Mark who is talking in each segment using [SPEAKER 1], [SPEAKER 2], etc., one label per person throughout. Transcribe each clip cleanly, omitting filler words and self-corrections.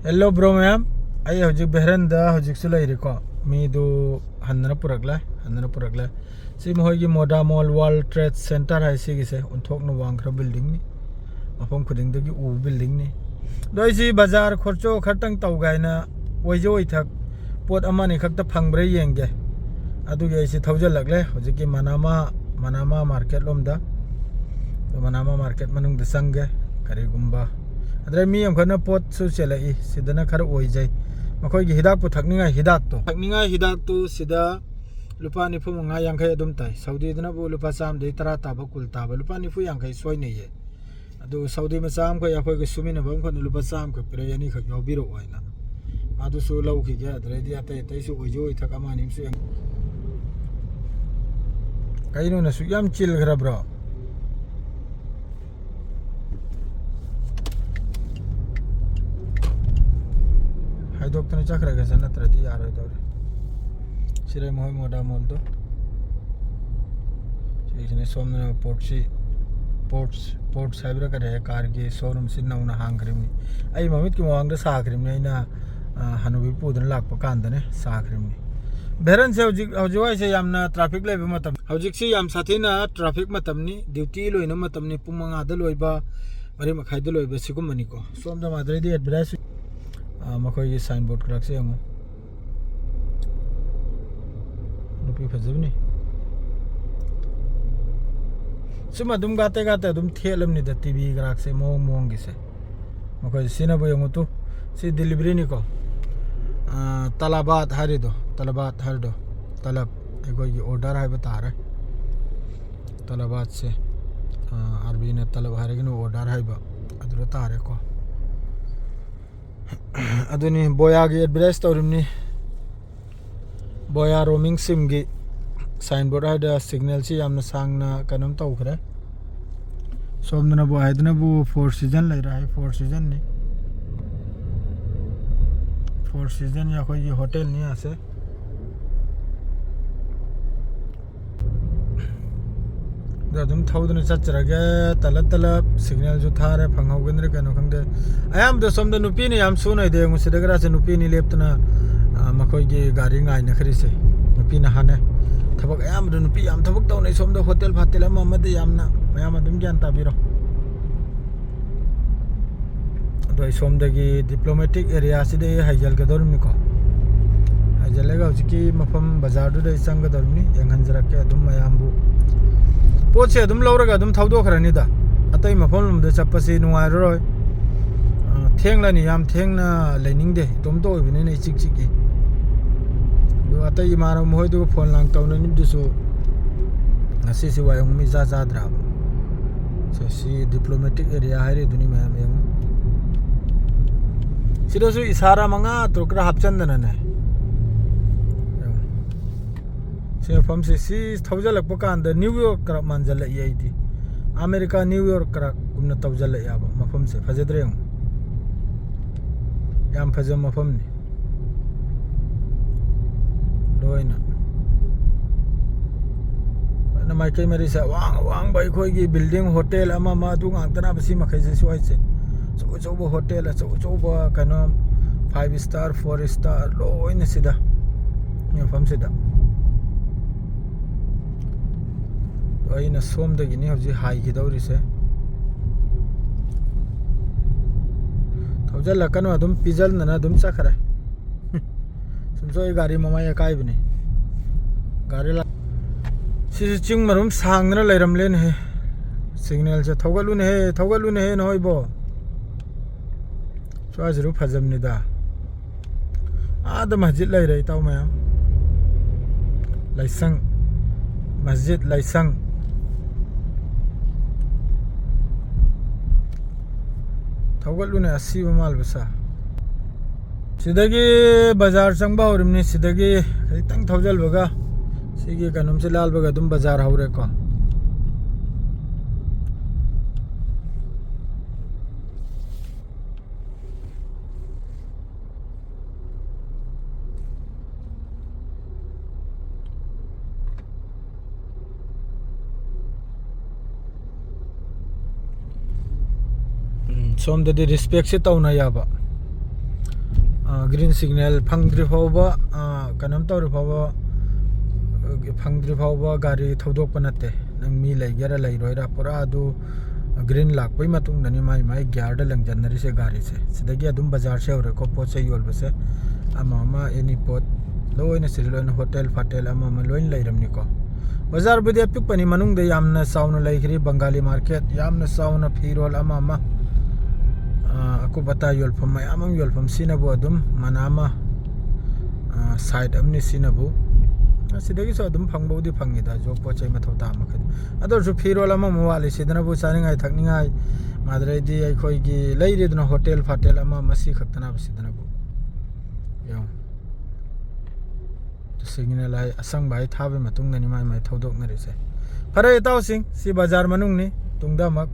[SPEAKER 1] hello bro ma'am आई हजिक बेहरन हजिक लेको मीदू हन्ना पुरकला सी मोहगी मोडा मॉल वर्ल्ड ट्रेड सेंटर है सिगिसे उन्थोकनो वांग्रा बिल्डिंग नि मफम खुदिंग उ बिल्डिंग नि दोइसी बाजार खर्चो खरतंग तौगाइना ओइजो इथक पोट अमानि खक्ता फंगब्रे येंगे अदुगे ऐसी थौजलकले हजिकी मनामा मार्केट लोमदा मनामा मार्केट मनुंग द संगे करिगुम्बा अदरे मी अमखना पोट सु चेलाई सिदना खर ओइजै मखोइगी हिदाक पु थकनिंगा हिदाक तो सिदा लुपा निफु मंगा यांखै अदुम ताई सऊदी दना बु लुपा चाम दे तरा ताबा कुल ताबा लुपा निफु यांखै सोइने ये अदु सऊदी मचाम को याखोइ ग सुमिना बम खन लुपा चाम को पिरे यानी खक योबिरो ओइना अदु सु लौखि गे अदरे दि अतै तै सु ओइजो इथक अमानि सु कइनो न सु याम चिल खरा ब्रो हाइदोक्तने चक्र गए नत्रदी यार दौरे सिरे मोह मोडा मोल तो सोमना पोर्ट्स हाइब्रा करे कार की शोरूम से नौना हांग्रिमनी आई ममित की मवांग साख्रिमनी अइना हनुबी पुदन लाप कांदने साख्रिमनी बेरन से हौजवाई से यामना ट्रैफिक लेबे मतम हौजिक से याम साथीना ट्रैफिक मतमनी ड्यूटी लोइना मतमनी पुंग मंगादा लोइबा मरि मखाइदा लोइबा सिगुमनी को सोमदा माद्रेदी एडवर्टाइज मखोई साइन बोर्ड क्रक से यंगो नुपी फजबनी सुमा दुम गाते दुम थेलमनी द टीवी क्रक से मोंग गिसे मखोई सिना बो यंगो तो सि डिलीवरी नि को तलबात हरिदो तलब एगोई ऑर्डर है बता रहे तलबात से अरबी ने तलब हरेगनो ऑर्डर है बा अदरो तारे को अदुनी बोया की एडवर्टाइज तौरिमनी बोया रोमिंग सिम की साइन बोर्ड है सिग्नल से यामना सांगना कनम तौखरे सोमदना बो आयदना बो फोर सीजन ले रहा है फोर सीजन या कोई होटल नहीं आसे अदुम थौदना चचरगे तलब सिग्नल जो थारे फंगौगनरे कनो खंगदे अयाम द सोमदा नुपी ने याम सुनै दे मुसिदगरा से नुपी नि लेप्तना मखोई की गाड़ी ngaina खरिसे नुपी ना हाने थबक अयाम द नुपी याम थबक तौनै सोमदा होटल फाटेल ममदे यामना मयाम अदुम ज्ञान ताबिरो दoi somdagi diplomatic area side haijal ga dormi ko haijalega hujiki mafam bazar du dai sang ga dormi yangan jarake adum mayambu पोचे अदुम लौरगा अदुम थौदोखरनी दा अतै मफम लमदे चप्पसे नुवायरोय थेंगलानी याम थेंगना लेनिंगदे तोम तो ओबिने नै चिकचिकी दो अतै इमारो मोय दो फोन लांग तौननि दुसु ngasi si wayong mi za dra so si diplomatic area हारे दुनी मयाम यंग सिरोसु इसारा मंगा तोकरा हपचंदन ने से फम से सी थौजलक पकान द न्यूयॉर्क कर मानजल येदी अमेरिका न्यूयॉर्क कर गुमना तौजल याब मफम से फजद्रे याम फजम मफम नि लोइना ना माइके मेरी से वांग बाई खोई की बिल्डिंग होटल अमा मा दु गांतना बसी मखै से सोइ से सो होटल सो कनो 5 स्टार 4 स्टार लोइना सिदा ये फम सिदा अइना सोमदगिनी हजि हाइगिदौरि से थौजलकनो अदुम पिजलना अदुम चखरे सुमसोय गाड़ी ममाय काइबनी गाड़ी ला सि चिंग मरुम सांगना लेरमलेन है सिग्नल से थौगलुने है नहोइबो स्वाजरु फजमनिदा आद मस्जिद लेरै ताउ मयाम लाइसंग मस्जिद लाइसंग थौगलुने असीब माल बसा सिदगी बाजार चंगबा होरिमनी सिदगी खितंग थौजल बगा सिगी कनुम से लाल बगा दुम बाजार हौरे को सोमददी रिस्पेक्ट से तौना याबा ग्रीन सिग्नल फंग्द्रि फावबा कनम तौर फावबा फंग्द्रि फावबा गाड़ी थौदोक नते नंग मी लेगेरा लेरोइरा पूरा अदु ग्रीन लाकपै मतुंग ननि माई माई ग्यार द लंजनरी से गाड़ी से सिदगी अदुम बाजार से और को पोचे योलबसे अमा एनी पोत लोइन से लोइन होटल फाटेल अमा लोइन लेरमनि को बाजार बुदे पिकपनि मनुंग दे यामना साउन लेखरी बंगाली मार्केट यामना साउन फिरोल अमा aku bata yolpham mayamam yolpham sinabu adum manama side amni sinabu sidagi so adum phangbodi phangida jo pochai mathau ta makhat ador ju phirol ama mawali sidana bu chaningai thakningai madrai di ai khoi gi leiri duna hotel fatel ama masi khaktana sidana bu yo to signal ai asang bai thabe matung nani mai thodok nari se phare taw sing si bazar manung ni tungda mak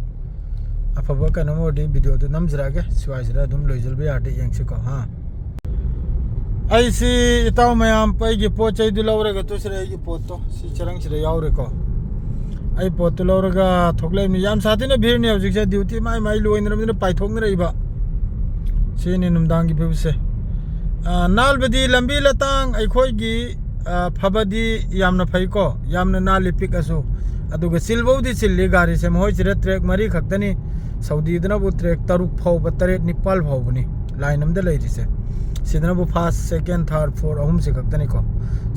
[SPEAKER 1] अफब कनमोदी video तो नमजरागे सिवाइजरा दुम लोइजल बे आटे यंगसिको हां आइसी इताव मयाम पैगी पोचै दु लौरगा तुसरे गी पोतो सि चरंग सिरे यावरेको आई पोतो लौरगा थोकलेमनि याम साथिने भिरनि हजिकसे ड्यूटी माई लोइनरमनि पाइथोकन रहिबा सेनि नुमदांगी बिबसे नालबदी लंबी लतांग आइखोइगी फबदी यामना फैको यामना नाली पिकसु अदुगा सिलबौदी सिल्ली गाड़ी से मोय चिरे ट्रैक मरी खक्तनी सऊदी दना बु ट्रैक तरुक फाव तरेट निपाल फावबनी लाइन अमदा लेरि से सिदना बु फर्स्ट सेकंड थर्ड फोर्थ अहुम से खक्तनी को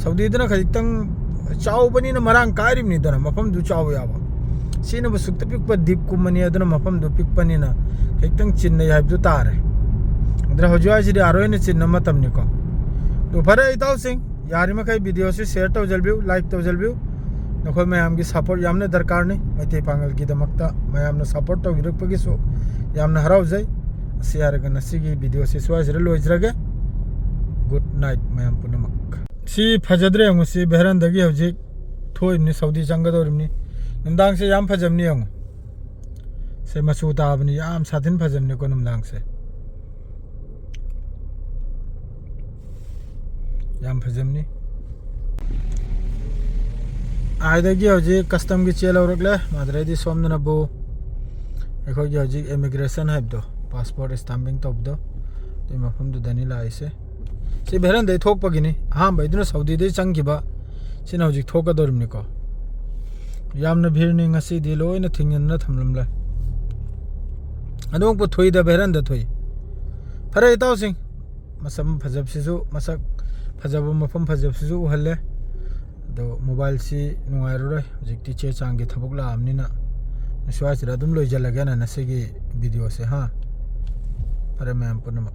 [SPEAKER 1] सऊदी दना खजितंग चावबनी न मरांग कारिमनि दना मफम दु चाव याबा सिना बु सुक्त पिक प दीप कुमनी दना मफम दु पिक पनी न खजितंग चिन्ने हाइबदु तारे दरा होजुआ सिदि आरोइन चिन्ना मतमनि को तो फरे इताव सिंह यारी मखै वीडियो से शेयर तो जलबिउ लाइक तो जलबिउ नखोय मैम की सपोर्ट यामने दरकार नहीं मैते पांगल की दमकता मैम ने सपोर्ट तो विरकपगिसो यामने हराव जाय सियारग नसिगी वीडियो से स्वाजरे लोइजरगे गुड नाइट मैम पुनमक सी फजद्रे अंगु सी बेहरंदगी हजिक थोइमनि सऊदी चंगदोरिमनि नमदांग से याम फजमनि अंगु से मसू ताबनि याम साथिन फजमनि को नमदांग से याम फजमनि आइदगी हजिक कस्टम की चेल औरगले माद्रेदी सोमनबु एखोगी हजिक इमिग्रेशन हैबदो पासपोर्ट स्टाम्पिंग तोबदो ते मफम दु दनी लाइसे से बेरन दे थोक पगिनी हां बैदुना सऊदी दे चंगिबा सिना हजिक थोकदोरिमनि को यामना भिरनि ngasi the लोइना थिंगन थमलमला अदोंग Pu थोइ the बेरन the थोइ फरे इताव सिंह मसम फजब सिसु मसक फजब मफम फजब सिसु हल्ले दो मोबाइल से नुआइरोय हजिकति चे चांगे थबक लामनिना स्वाइसरा दुम लोइजलगे ना नसेगी वीडियो से हां फरे मैम पुनम